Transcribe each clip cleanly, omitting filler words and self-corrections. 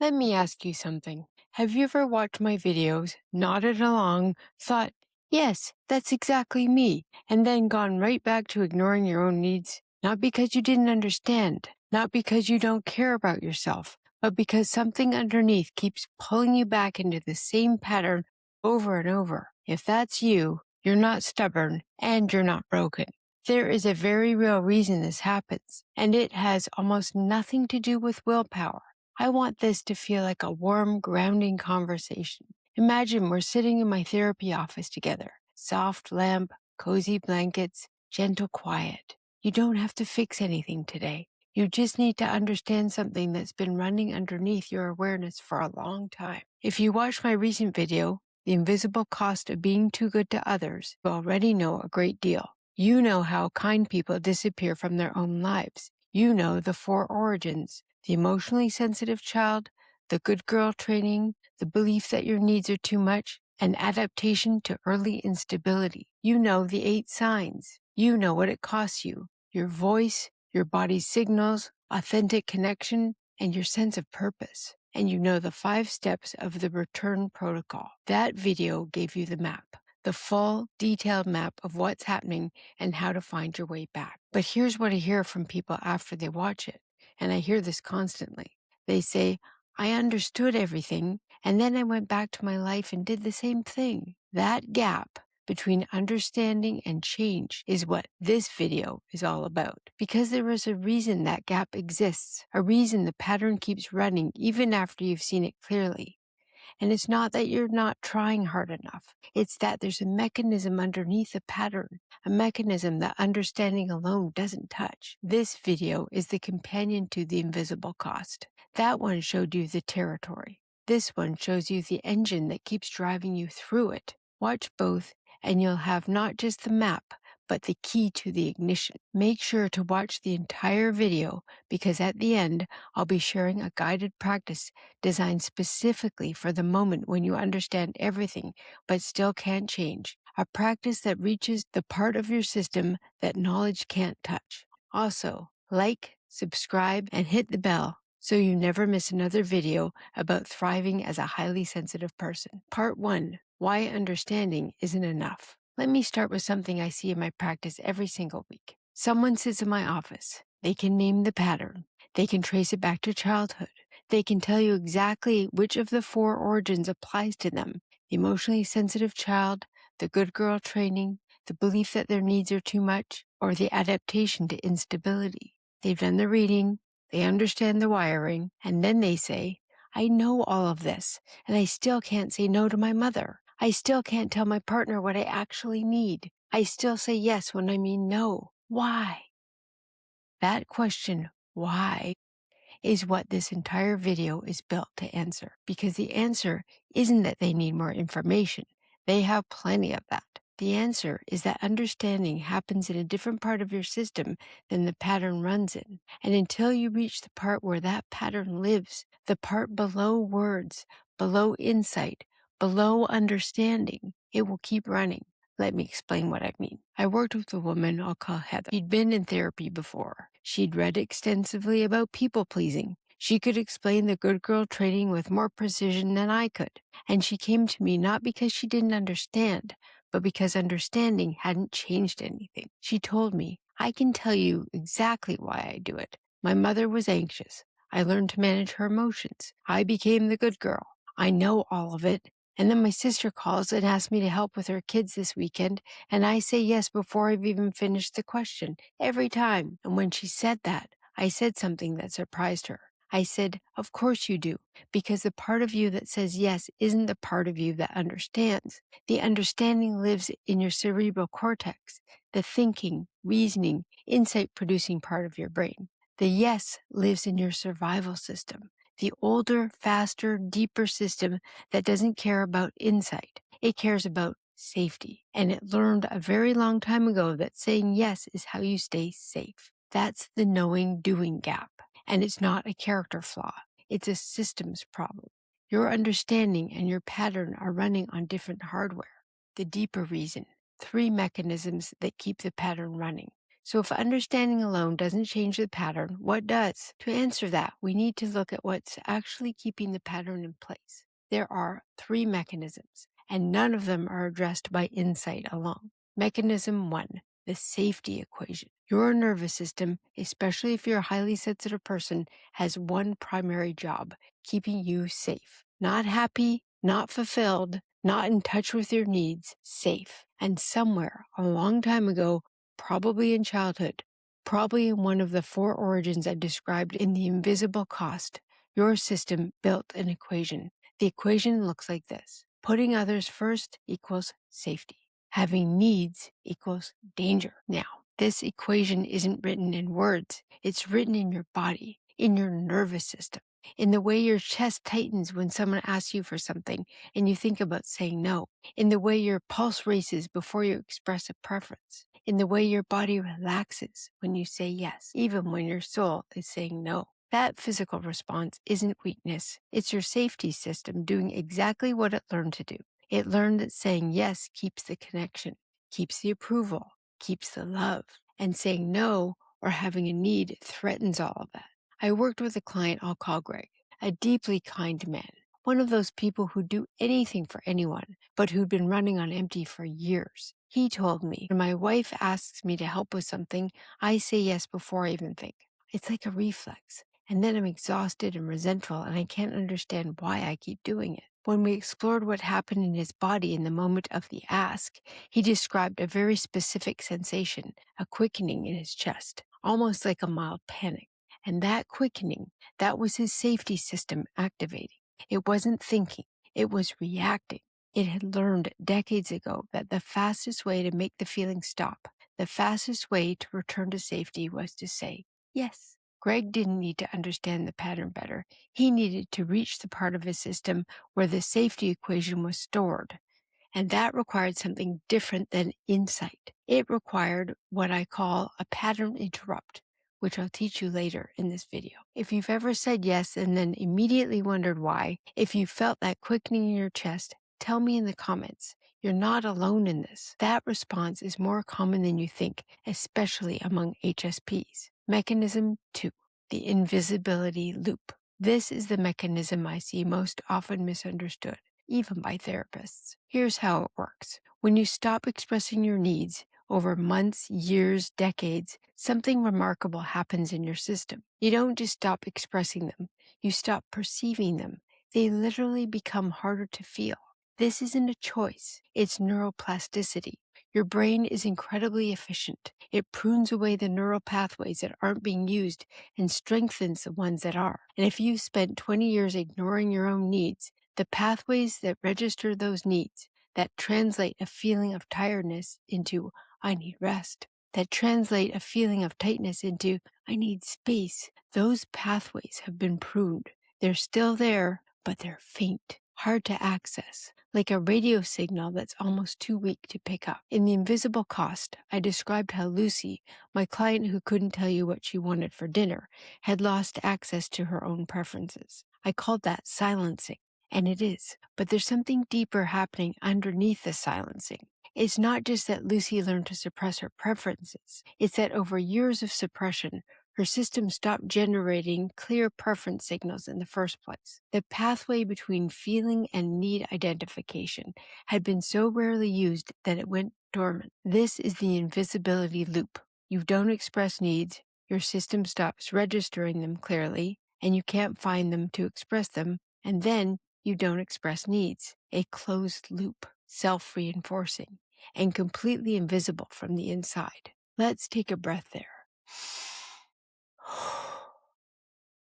Let me ask you something. Have you ever watched my videos, nodded along, thought, yes, that's exactly me, and then gone right back to ignoring your own needs? Not because you didn't understand, not because you don't care about yourself, but because something underneath keeps pulling you back into the same pattern over and over. If that's you, you're not stubborn and you're not broken. There is a very real reason this happens, and it has almost nothing to do with willpower. I want this to feel like a warm, grounding conversation. Imagine we're sitting in my therapy office together. Soft lamp, cozy blankets, gentle quiet. You don't have to fix anything today. You just need to understand something that's been running underneath your awareness for a long time. If you watch my recent video, The Invisible Cost of Being Too Good to Others, you already know a great deal. You know how kind people disappear from their own lives. You know the four origins: the emotionally sensitive child, the good girl training, the belief that your needs are too much, and adaptation to early instability. You know the 8 signs. You know what it costs you: your voice, your body's signals, authentic connection, and your sense of purpose. And you know the 5 steps of the return protocol. That video gave you the map, the full, detailed map of what's happening and how to find your way back. But here's what I hear from people after they watch it. And I hear this constantly. They say, I understood everything, and then I went back to my life and did the same thing. That gap between understanding and change is what this video is all about. Because there is a reason that gap exists, a reason the pattern keeps running even after you've seen it clearly. And it's not that you're not trying hard enough. It's that there's a mechanism underneath the pattern, a mechanism that understanding alone doesn't touch. This video is the companion to The Invisible Cost. That one showed you the territory. This one shows you the engine that keeps driving you through it. Watch both, and you'll have not just the map, but the key to the ignition. Make sure to watch the entire video, because at the end, I'll be sharing a guided practice designed specifically for the moment when you understand everything but still can't change. A practice that reaches the part of your system that knowledge can't touch. Also, like, subscribe, and hit the bell so you never miss another video about thriving as a highly sensitive person. Part 1: Why Understanding Isn't Enough. Let me start with something I see in my practice every single week. Someone sits in my office. They can name the pattern. They can trace it back to childhood. They can tell you exactly which of the 4 origins applies to them: the emotionally sensitive child, the good girl training, the belief that their needs are too much, or the adaptation to instability. They've done the reading, they understand the wiring, and then they say, I know all of this, and I still can't say no to my mother. I still can't tell my partner what I actually need. I still say yes when I mean no. Why? That question, why, is what this entire video is built to answer. Because the answer isn't that they need more information. They have plenty of that. The answer is that understanding happens in a different part of your system than the pattern runs in. And until you reach the part where that pattern lives, the part below words, below insight, below understanding, it will keep running. Let me explain what I mean. I worked with a woman I'll call Heather. She'd been in therapy before. She'd read extensively about people pleasing. She could explain the good girl training with more precision than I could. And she came to me not because she didn't understand, but because understanding hadn't changed anything. She told me, I can tell you exactly why I do it. My mother was anxious. I learned to manage her emotions. I became the good girl. I know all of it. And then my sister calls and asks me to help with her kids this weekend, and I say yes before I've even finished the question, every time. And when she said that, I said something that surprised her. I said, of course you do, because the part of you that says yes isn't the part of you that understands. The understanding lives in your cerebral cortex, the thinking, reasoning, insight-producing part of your brain. The yes lives in your survival system, the older, faster, deeper system that doesn't care about insight. It cares about safety. And it learned a very long time ago that saying yes is how you stay safe. That's the knowing doing gap. And it's not a character flaw. It's a systems problem. Your understanding and your pattern are running on different hardware. The deeper reason: 3 mechanisms that keep the pattern running. So if understanding alone doesn't change the pattern, what does? To answer that, we need to look at what's actually keeping the pattern in place. There are 3 mechanisms, and none of them are addressed by insight alone. Mechanism 1, the safety equation. Your nervous system, especially if you're a highly sensitive person, has one primary job: keeping you safe. Not happy, not fulfilled, not in touch with your needs, safe. And somewhere a long time ago, probably in childhood, probably in one of the 4 origins I described in The Invisible Cost, your system built an equation. The equation looks like this: putting others first equals safety. Having needs equals danger. Now, this equation isn't written in words. It's written in your body, in your nervous system, in the way your chest tightens when someone asks you for something and you think about saying no, in the way your pulse races before you express a preference, in the way your body relaxes when you say yes, even when your soul is saying no. That physical response isn't weakness. It's your safety system doing exactly what it learned to do. It learned that saying yes keeps the connection, keeps the approval, keeps the love, and saying no or having a need threatens all of that. I worked with a client I'll call Greg, a deeply kind man, one of those people who do anything for anyone, but who'd been running on empty for years. He told me, when my wife asks me to help with something, I say yes before I even think. It's like a reflex. And then I'm exhausted and resentful, and I can't understand why I keep doing it. When we explored what happened in his body in the moment of the ask, he described a very specific sensation, a quickening in his chest, almost like a mild panic. And that quickening, that was his safety system activating. It wasn't thinking, it was reacting. It had learned decades ago that the fastest way to make the feeling stop, the fastest way to return to safety was to say yes. Greg didn't need to understand the pattern better. He needed to reach the part of his system where the safety equation was stored. And that required something different than insight. It required what I call a pattern interrupt, which I'll teach you later in this video. If you've ever said yes and then immediately wondered why, if you felt that quickening in your chest, tell me in the comments. You're not alone in this. That response is more common than you think, especially among HSPs. Mechanism 2, the invisibility loop. This is the mechanism I see most often misunderstood, even by therapists. Here's how it works. When you stop expressing your needs over months, years, decades, something remarkable happens in your system. You don't just stop expressing them, you stop perceiving them. They literally become harder to feel. This isn't a choice, it's neuroplasticity. Your brain is incredibly efficient. It prunes away the neural pathways that aren't being used and strengthens the ones that are. And if you spent 20 years ignoring your own needs, the pathways that register those needs, that translate a feeling of tiredness into I need rest, that translate a feeling of tightness into I need space, those pathways have been pruned. They're still there, but they're faint, hard to access, like a radio signal that's almost too weak to pick up. In The Invisible Cost, I described how Lucy, my client who couldn't tell you what she wanted for dinner, had lost access to her own preferences. I called that silencing. And it is. But there's something deeper happening underneath the silencing. It's not just that Lucy learned to suppress her preferences. It's that over years of suppression, her system stopped generating clear preference signals in the first place. The pathway between feeling and need identification had been so rarely used that it went dormant. This is the invisibility loop. You don't express needs, your system stops registering them clearly, and you can't find them to express them, and then you don't express needs. A closed loop, self-reinforcing, and completely invisible from the inside. Let's take a breath there.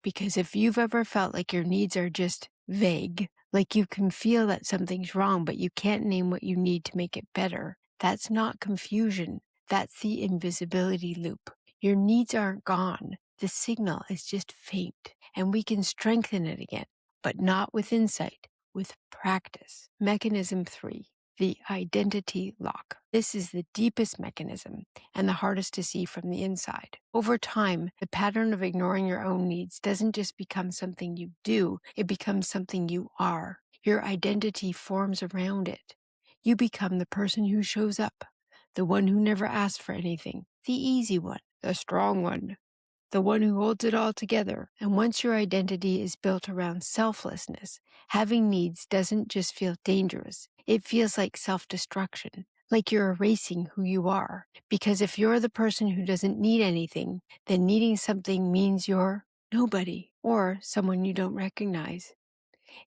Because if you've ever felt like your needs are just vague, like you can feel that something's wrong, but you can't name what you need to make it better, that's not confusion. That's the invisibility loop. Your needs aren't gone. The signal is just faint, and we can strengthen it again, but not with insight, with practice. Mechanism 3, the identity lock. This is the deepest mechanism and the hardest to see from the inside. Over time, the pattern of ignoring your own needs doesn't just become something you do, it becomes something you are. Your identity forms around it. You become the person who shows up, the one who never asks for anything, the easy one, the strong one, the one who holds it all together. And once your identity is built around selflessness, having needs doesn't just feel dangerous. It feels like self-destruction, like you're erasing who you are. Because if you're the person who doesn't need anything, then needing something means you're nobody or someone you don't recognize.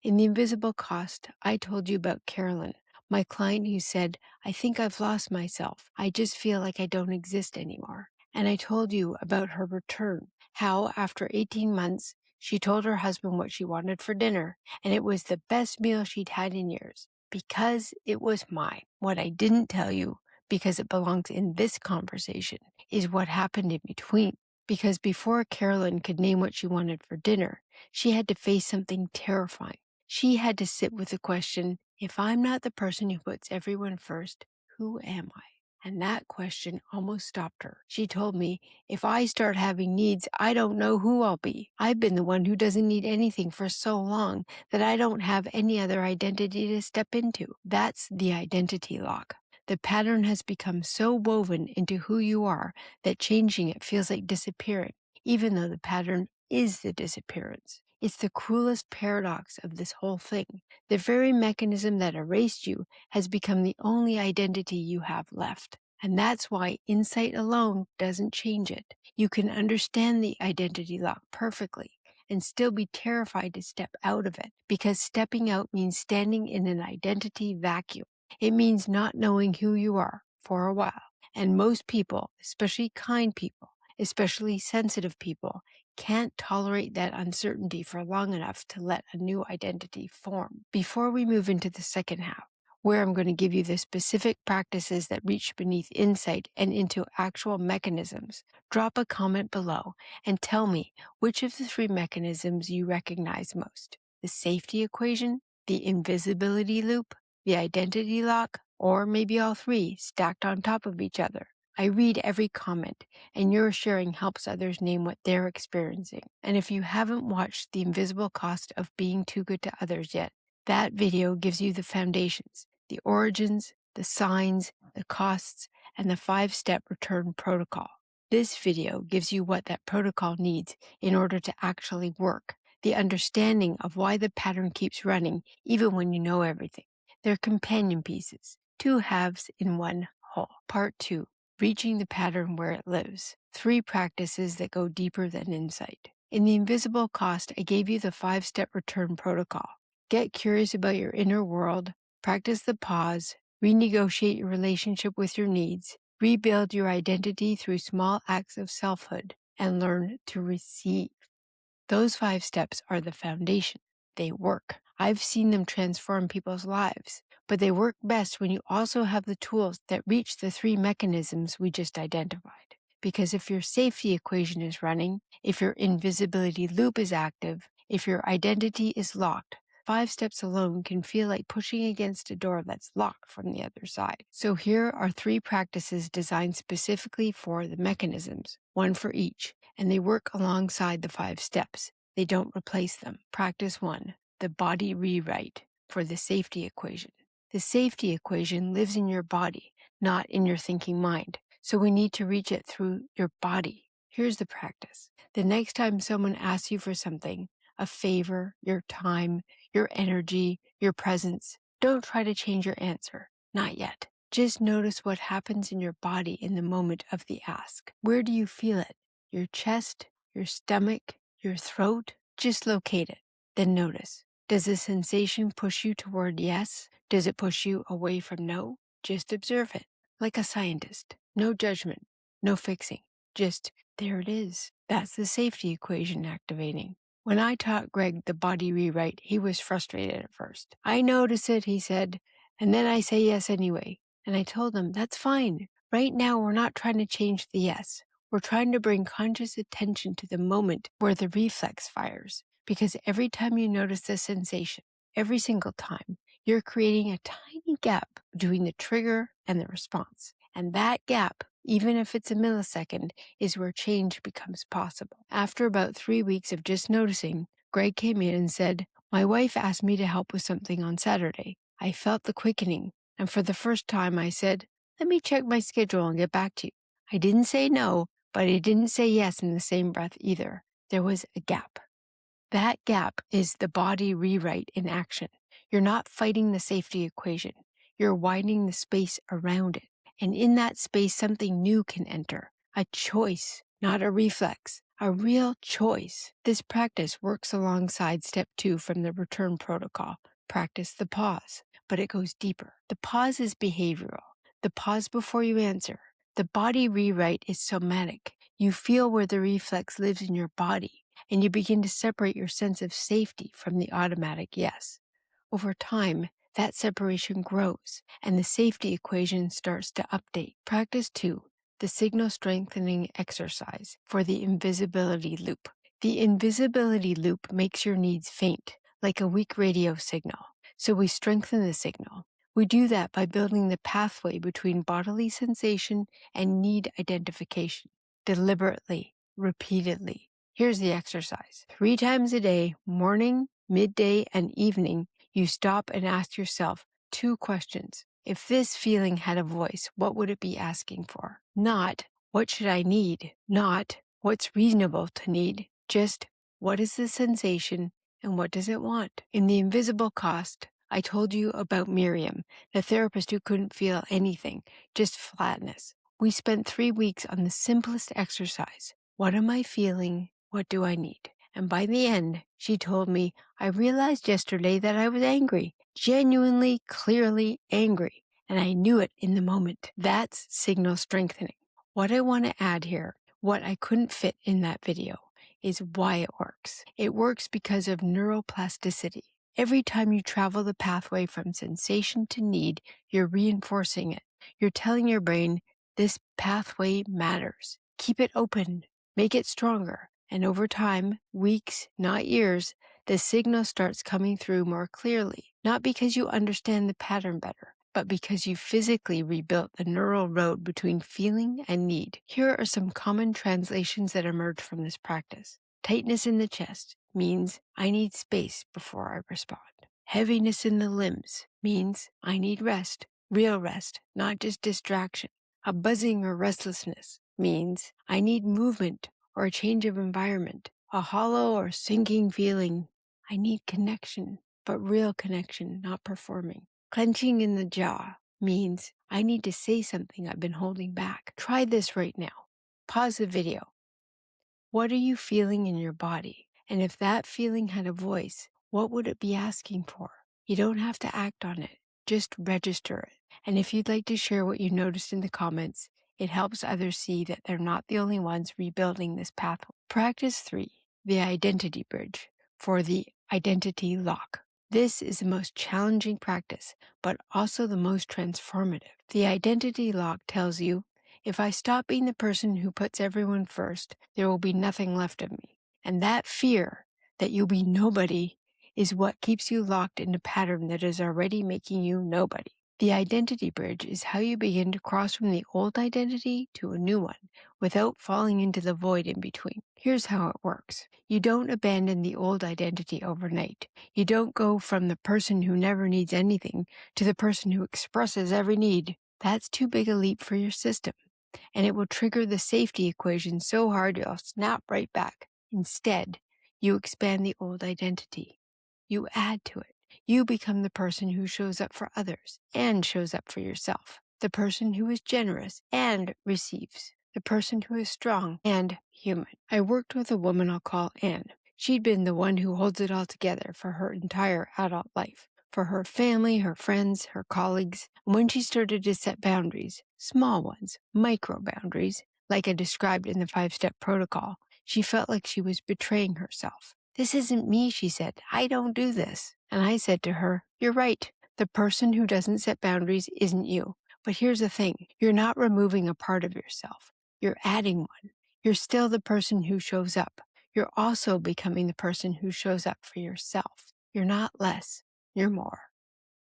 In The Invisible Cost, I told you about Carolyn, my client who said, I think I've lost myself. I just feel like I don't exist anymore. And I told you about her return, how after 18 months, she told her husband what she wanted for dinner, and it was the best meal she'd had in years, because it was mine. What I didn't tell you, because it belongs in this conversation, is what happened in between. Because before Carolyn could name what she wanted for dinner, she had to face something terrifying. She had to sit with the question, if I'm not the person who puts everyone first, who am I? And that question almost stopped her. She told me, if I start having needs, I don't know who I'll be. I've been the one who doesn't need anything for so long that I don't have any other identity to step into. That's the identity lock. The pattern has become so woven into who you are that changing it feels like disappearing, even though the pattern is the disappearance. It's the cruelest paradox of this whole thing. The very mechanism that erased you has become the only identity you have left. And that's why insight alone doesn't change it. You can understand the identity lock perfectly and still be terrified to step out of it, because stepping out means standing in an identity vacuum. It means not knowing who you are for a while. And most people, especially kind people, especially sensitive people, can't tolerate that uncertainty for long enough to let a new identity form. Before we move into the second half, where I'm going to give you the specific practices that reach beneath insight and into actual mechanisms, drop a comment below and tell me which of the three mechanisms you recognize most: the safety equation, the invisibility loop, the identity lock, or maybe all three stacked on top of each other. I read every comment, and your sharing helps others name what they're experiencing. And if you haven't watched The Invisible Cost of Being Too Good to Others yet, that video gives you the foundations, the origins, the signs, the costs, and the 5-step return protocol. This video gives you what that protocol needs in order to actually work, the understanding of why the pattern keeps running even when you know everything. They're companion pieces, two halves in one whole. Part 2. Reaching the pattern where it lives. 3 practices that go deeper than insight. In The Invisible Cost, I gave you the 5-step return protocol. Get curious about your inner world, practice the pause, renegotiate your relationship with your needs, rebuild your identity through small acts of selfhood, and learn to receive. Those 5 steps are the foundation. They work. I've seen them transform people's lives, but they work best when you also have the tools that reach the 3 mechanisms we just identified. Because if your safety equation is running, if your invisibility loop is active, if your identity is locked, 5 steps alone can feel like pushing against a door that's locked from the other side. So here are 3 practices designed specifically for the mechanisms, one for each, and they work alongside the 5 steps. They don't replace them. Practice 1, the body rewrite for the safety equation. The safety equation lives in your body, not in your thinking mind. So we need to reach it through your body. Here's the practice. The next time someone asks you for something, a favor, your time, your energy, your presence, don't try to change your answer. Not yet. Just notice what happens in your body in the moment of the ask. Where do you feel it? Your chest, your stomach, your throat? Just locate it. Then notice. Does the sensation push you toward yes? Does it push you away from no? Just observe it, like a scientist. No judgment, no fixing. Just, there it is. That's the safety equation activating. When I taught Greg the body rewrite, he was frustrated at first. I notice it, he said, and then I say yes anyway. And I told him, that's fine. Right now, we're not trying to change the yes. We're trying to bring conscious attention to the moment where the reflex fires. Because every time you notice the sensation, every single time, you're creating a tiny gap between the trigger and the response. And that gap, even if it's a millisecond, is where change becomes possible. After about 3 weeks of just noticing, Greg came in and said, my wife asked me to help with something on Saturday. I felt the quickening, and for the first time I said, Let me check my schedule and get back to you. I didn't say no, but I didn't say yes in the same breath either. There was a gap. That gap is the body rewrite in action. You're not fighting the safety equation. You're widening the space around it. And in that space, something new can enter. A choice, not a reflex. A real choice. This practice works alongside step 2 from the return protocol. Practice the pause, but it goes deeper. The pause is behavioral. The pause before you answer. The body rewrite is somatic. You feel where the reflex lives in your body, and you begin to separate your sense of safety from the automatic yes. Over time, that separation grows, and the safety equation starts to update. Practice 2, the signal strengthening exercise for the invisibility loop. The invisibility loop makes your needs faint, like a weak radio signal. So we strengthen the signal. We do that by building the pathway between bodily sensation and need identification, deliberately, repeatedly. Here's the exercise. 3 times a day, morning, midday, and evening, you stop and ask yourself 2 questions. If this feeling had a voice, what would it be asking for? Not, what should I need? Not, what's reasonable to need? Just, what is the sensation and what does it want? In The Invisible Cost, I told you about Miriam, the therapist who couldn't feel anything, just flatness. We spent 3 weeks on the simplest exercise. What am I feeling? What do I need? And by the end, she told me, I realized yesterday that I was angry, genuinely, clearly angry. And I knew it in the moment. That's signal strengthening. What I want to add here, what I couldn't fit in that video, is why it works. It works because of neuroplasticity. Every time you travel the pathway from sensation to need, you're reinforcing it. You're telling your brain, this pathway matters. Keep it open. Make it stronger. And over time, weeks, not years, the signal starts coming through more clearly. Not because you understand the pattern better, but because you physically rebuilt the neural road between feeling and need. Here are some common translations that emerge from this practice. Tightness in the chest means I need space before I respond. Heaviness in the limbs means I need rest, real rest, not just distraction. A buzzing or restlessness means I need movement or a change of environment. A hollow or sinking feeling, I need connection, but real connection, not performing. Clenching in the jaw means I need to say something I've been holding back. Try this right now. Pause the video. What are you feeling in your body? And if that feeling had a voice, what would it be asking for? You don't have to act on it. Just register it. And if you'd like to share what you noticed in the comments, it helps others see that they're not the only ones rebuilding this pathway. Practice 3, the identity bridge for the identity lock. This is the most challenging practice, but also the most transformative. The identity lock tells you, if I stop being the person who puts everyone first, there will be nothing left of me. And that fear that you'll be nobody is what keeps you locked in a pattern that is already making you nobody. The identity bridge is how you begin to cross from the old identity to a new one without falling into the void in between. Here's how it works. You don't abandon the old identity overnight. You don't go from the person who never needs anything to the person who expresses every need. That's too big a leap for your system, and it will trigger the safety equation so hard you'll snap right back. Instead, you expand the old identity. You add to it. You become the person who shows up for others and shows up for yourself. The person who is generous and receives. The person who is strong and human. I worked with a woman I'll call Anne. She'd been the one who holds it all together for her entire adult life. For her family, her friends, her colleagues. And when she started to set boundaries, small ones, micro boundaries, like I described in the 5-step protocol, she felt like she was betraying herself. This isn't me, she said. I don't do this. And I said to her, you're right. The person who doesn't set boundaries isn't you. But here's the thing. You're not removing a part of yourself. You're adding one. You're still the person who shows up. You're also becoming the person who shows up for yourself. You're not less. You're more.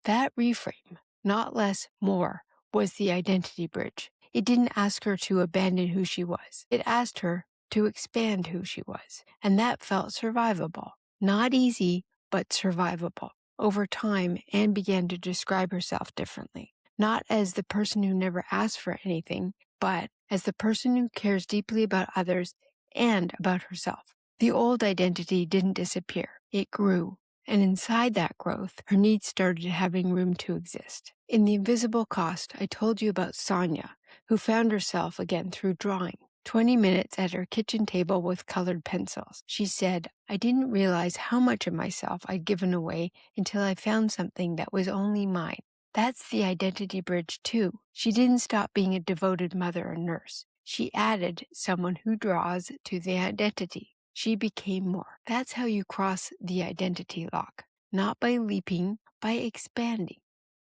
That reframe, not less, more, was the identity bridge. It didn't ask her to abandon who she was. It asked her to expand who she was. And that felt survivable. Not easy, but survivable. Over time, Anne began to describe herself differently. not as the person who never asks for anything, but as the person who cares deeply about others and about herself. The old identity didn't disappear, it grew. And inside that growth, her needs started having room to exist. In The Invisible Cost, I told you about Sonia, who found herself again through drawing. 20 minutes at her kitchen table with colored pencils. She said, I didn't realize how much of myself I'd given away until I found something that was only mine. That's the identity bridge too. She didn't stop being a devoted mother or nurse. She added someone who draws to the identity. She became more. That's how you cross the identity lock. Not by leaping, by expanding.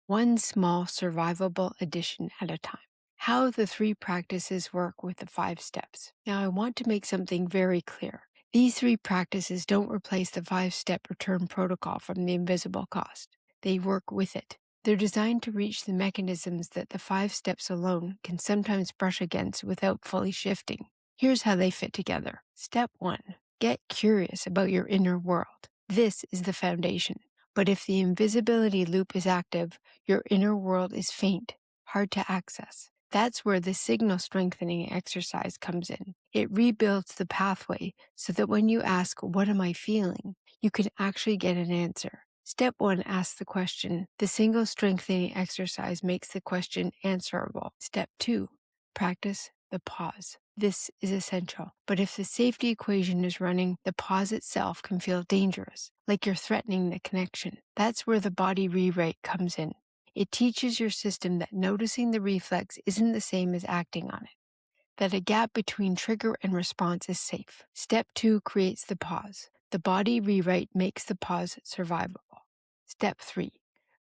One small survivable addition at a time. How the 3 practices work with the 5 steps. Now, I want to make something very clear. These 3 practices don't replace the 5-step return protocol from The Invisible Cost. They work with it. They're designed to reach the mechanisms that the 5 steps alone can sometimes brush against without fully shifting. Here's how they fit together. Step 1. Get curious about your inner world. This is the foundation. But if the invisibility loop is active, your inner world is faint, hard to access. That's where the signal strengthening exercise comes in. It rebuilds the pathway so that when you ask, what am I feeling? You can actually get an answer. Step 1 asks the question. The single strengthening exercise makes the question answerable. Step 2, practice the pause. This is essential. But if the safety equation is running, the pause itself can feel dangerous, like you're threatening the connection. That's where the body rewrite comes in. It teaches your system that noticing the reflex isn't the same as acting on it, that a gap between trigger and response is safe. Step 2 creates the pause. The body rewrite makes the pause survivable. Step 3,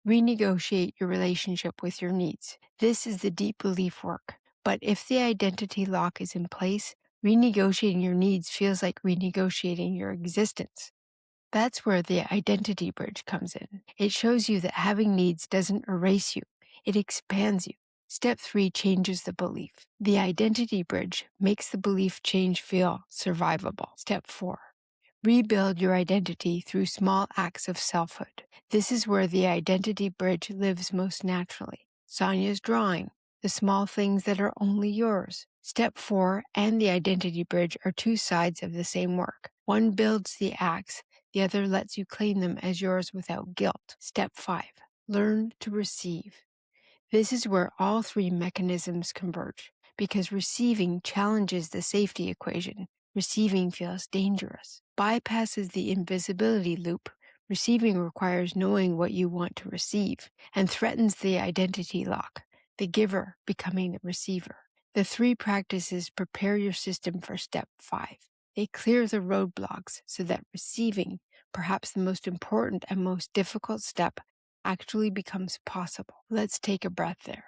renegotiate your relationship with your needs. This is the deep belief work. But if the identity lock is in place, renegotiating your needs feels like renegotiating your existence. That's where the identity bridge comes in. It shows you that having needs doesn't erase you, it expands you. Step 3 changes the belief. The identity bridge makes the belief change feel survivable. Step 4, rebuild your identity through small acts of selfhood. This is where the identity bridge lives most naturally. Sonia's drawing, the small things that are only yours. Step 4 and the identity bridge are 2 sides of the same work. One builds the acts, the other lets you claim them as yours without guilt. Step 5, learn to receive. This is where all 3 mechanisms converge, because receiving challenges the safety equation. Receiving feels dangerous, bypasses the invisibility loop. Receiving requires knowing what you want to receive, and threatens the identity lock, the giver becoming the receiver. The 3 practices prepare your system for step 5. They clear the roadblocks so that receiving, perhaps the most important and most difficult step, actually becomes possible. Let's take a breath there.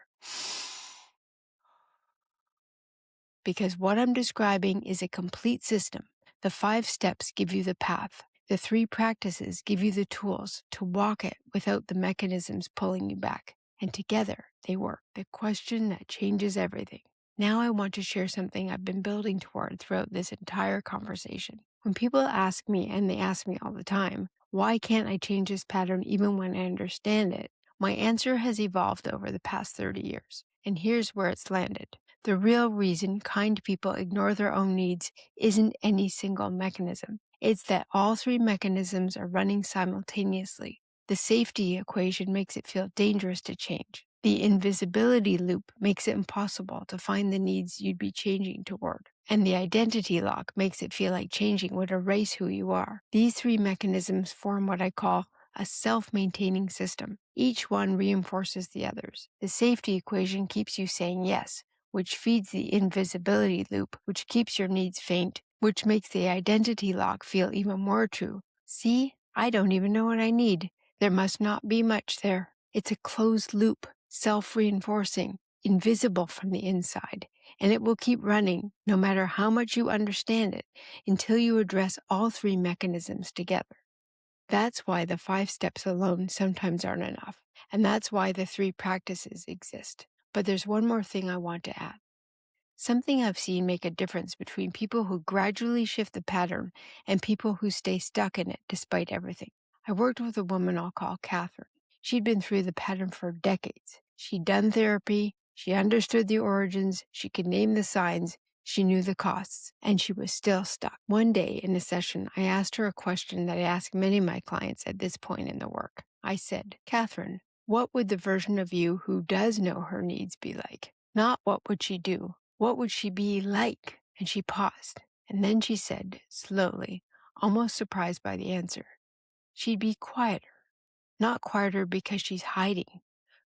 Because what I'm describing is a complete system. The 5 steps give you the path. The 3 practices give you the tools to walk it without the mechanisms pulling you back. And together, they work. The question that changes everything. Now I want to share something I've been building toward throughout this entire conversation. When people ask me, and they ask me all the time, why can't I change this pattern even when I understand it? My answer has evolved over the past 30 years. And here's where it's landed. The real reason kind people ignore their own needs isn't any single mechanism. It's that all 3 mechanisms are running simultaneously. The safety equation makes it feel dangerous to change. The invisibility loop makes it impossible to find the needs you'd be changing toward. And the identity lock makes it feel like changing would erase who you are. These 3 mechanisms form what I call a self-maintaining system. Each one reinforces the others. The safety equation keeps you saying yes, which feeds the invisibility loop, which keeps your needs faint, which makes the identity lock feel even more true. See, I don't even know what I need. There must not be much there. It's a closed loop, self-reinforcing, invisible from the inside, and it will keep running no matter how much you understand it until you address all 3 mechanisms together. That's why the 5 steps alone sometimes aren't enough, and that's why the 3 practices exist. But there's one more thing I want to add. Something I've seen make a difference between people who gradually shift the pattern and people who stay stuck in it despite everything. I worked with a woman I'll call Catherine. She'd been through the pattern for decades. She'd done therapy, she understood the origins, she could name the signs, she knew the costs, and she was still stuck. One day in a session, I asked her a question that I ask many of my clients at this point in the work. I said, Catherine, what would the version of you who does know her needs be like? Not what would she do? What would she be like? And she paused. And then she said, slowly, almost surprised by the answer, she'd be quieter. Not quieter because she's hiding.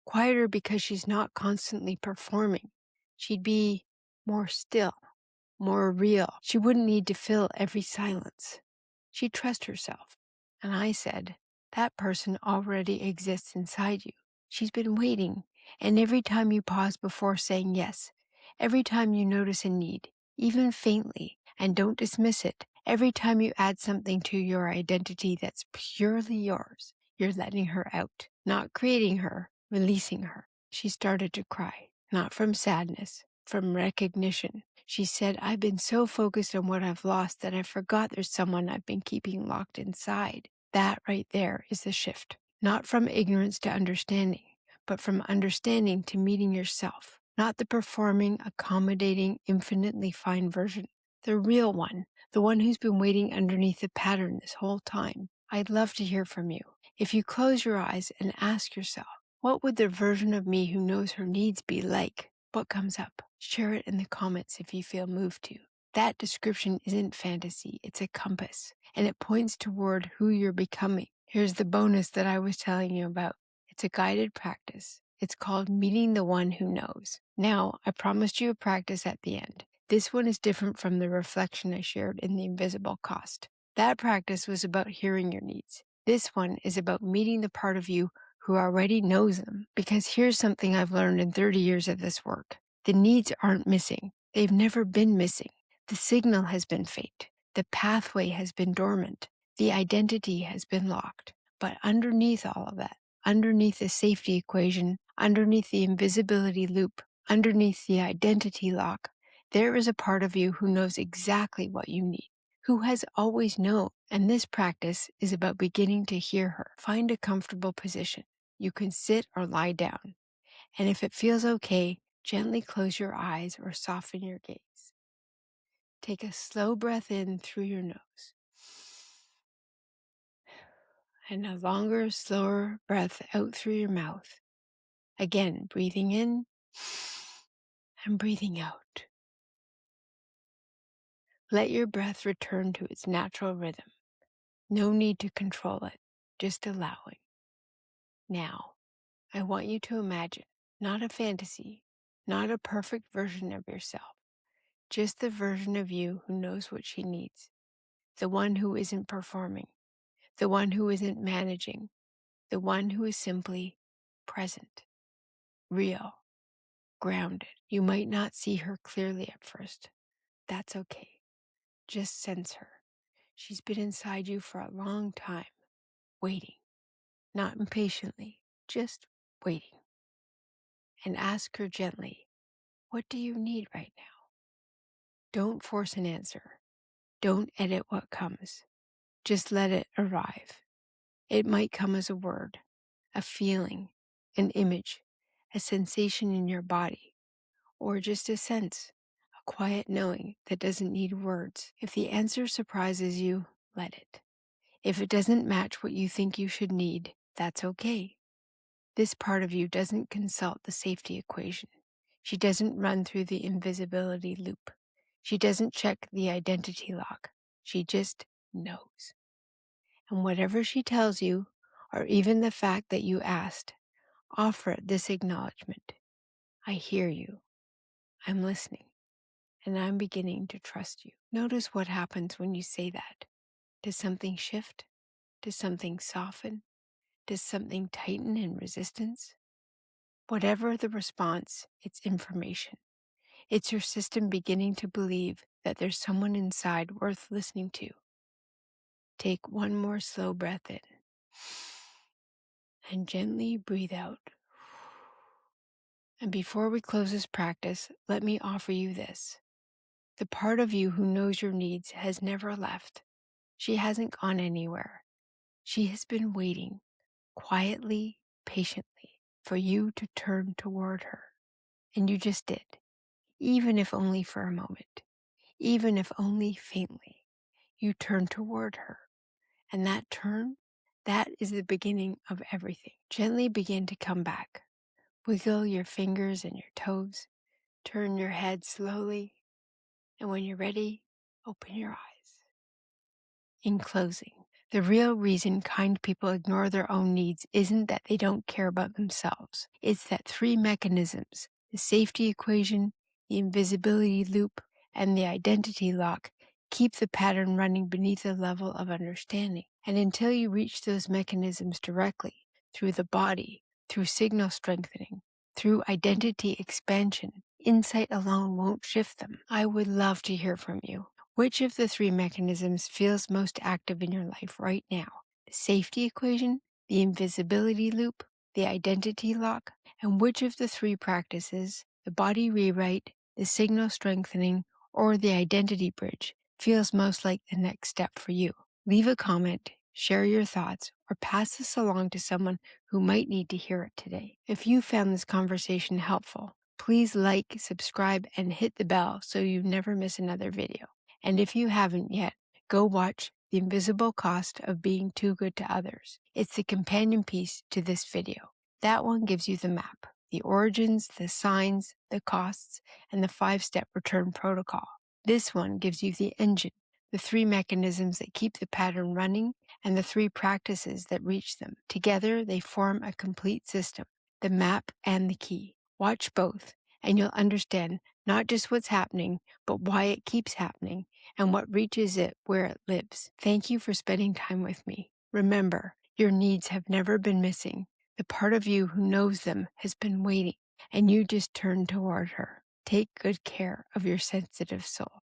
Quieter because she's not constantly performing. She'd be more still, more real. She wouldn't need to fill every silence. She'd trust herself. And I said, that person already exists inside you. She's been waiting. And every time you pause before saying yes, every time you notice a need, even faintly, and don't dismiss it, every time you add something to your identity that's purely yours, you're letting her out, not creating her, releasing her. She started to cry, not from sadness, from recognition. She said, I've been so focused on what I've lost that I forgot there's someone I've been keeping locked inside. That right there is the shift. Not from ignorance to understanding, but from understanding to meeting yourself. Not the performing, accommodating, infinitely fine version. The real one. The one who's been waiting underneath the pattern this whole time. I'd love to hear from you. If you close your eyes and ask yourself, what would the version of me who knows her needs be like? What comes up? Share it in the comments if you feel moved to. That description isn't fantasy, it's a compass, and it points toward who you're becoming. Here's the bonus that I was telling you about. It's a guided practice. It's called Meeting the One Who Knows. Now, I promised you a practice at the end. This one is different from the reflection I shared in the invisible cost. That practice was about hearing your needs. This one is about meeting the part of you who already knows them. Because here's something I've learned in 30 years of this work. The needs aren't missing. They've never been missing. The signal has been faked. The pathway has been dormant. The identity has been locked. But underneath all of that, underneath the safety equation, underneath the invisibility loop, underneath the identity lock, there is a part of you who knows exactly what you need, who has always known. And this practice is about beginning to hear her. Find a comfortable position. You can sit or lie down. And if it feels okay, gently close your eyes or soften your gaze. Take a slow breath in through your nose and a longer, slower breath out through your mouth. Again, breathing in and breathing out. Let your breath return to its natural rhythm. No need to control it, just allowing. Now, I want you to imagine, not a fantasy, not a perfect version of yourself, just the version of you who knows what she needs, the one who isn't performing, the one who isn't managing, the one who is simply present, real, grounded. You might not see her clearly at first. That's okay. Just sense her. She's been inside you for a long time, waiting, not impatiently, just waiting. And ask her gently, what do you need right now? Don't force an answer. Don't edit what comes. Just let it arrive. It might come as a word, a feeling, an image, a sensation in your body, or just a sense, a quiet knowing that doesn't need words. If the answer surprises you, let it. If it doesn't match what you think you should need, that's okay. This part of you doesn't consult the safety equation. She doesn't run through the invisibility loop. She doesn't check the identity lock. She just knows. And whatever she tells you, or even the fact that you asked, offer this acknowledgement. I hear you. I'm listening. And I'm beginning to trust you. Notice what happens when you say that. Does something shift? Does something soften? Does something tighten in resistance? Whatever the response, it's information. It's your system beginning to believe that there's someone inside worth listening to. Take one more slow breath in and gently breathe out. And before we close this practice, let me offer you this. The part of you who knows your needs has never left. She hasn't gone anywhere. She has been waiting, quietly, patiently, for you to turn toward her. And you just did, even if only for a moment, even if only faintly. You turn toward her. And that turn, that is the beginning of everything. Gently begin to come back. Wiggle your fingers and your toes. Turn your head slowly. And when you're ready, open your eyes. In closing, the real reason kind people ignore their own needs isn't that they don't care about themselves. It's that three mechanisms, the safety equation, the invisibility loop, and the identity lock, keep the pattern running beneath a level of understanding. And until you reach those mechanisms directly, through the body, through signal strengthening, through identity expansion, insight alone won't shift them. I would love to hear from you. Which of the three mechanisms feels most active in your life right now? The safety equation, the invisibility loop, the identity lock, and which of the three practices, the body rewrite, the signal strengthening, or the identity bridge, feels most like the next step for you? Leave a comment, share your thoughts, or pass this along to someone who might need to hear it today. If you found this conversation helpful, please like, subscribe, and hit the bell so you never miss another video. And if you haven't yet, go watch The Invisible Cost of Being Too Good to Others. It's the companion piece to this video. That one gives you the map, the origins, the signs, the costs, and the 5-step return protocol. This one gives you the engine, the three mechanisms that keep the pattern running, and the three practices that reach them. Together, they form a complete system, the map and the key. Watch both, and you'll understand not just what's happening, but why it keeps happening and what reaches it where it lives. Thank you for spending time with me. Remember, your needs have never been missing. The part of you who knows them has been waiting, and you just turned toward her. Take good care of your sensitive soul.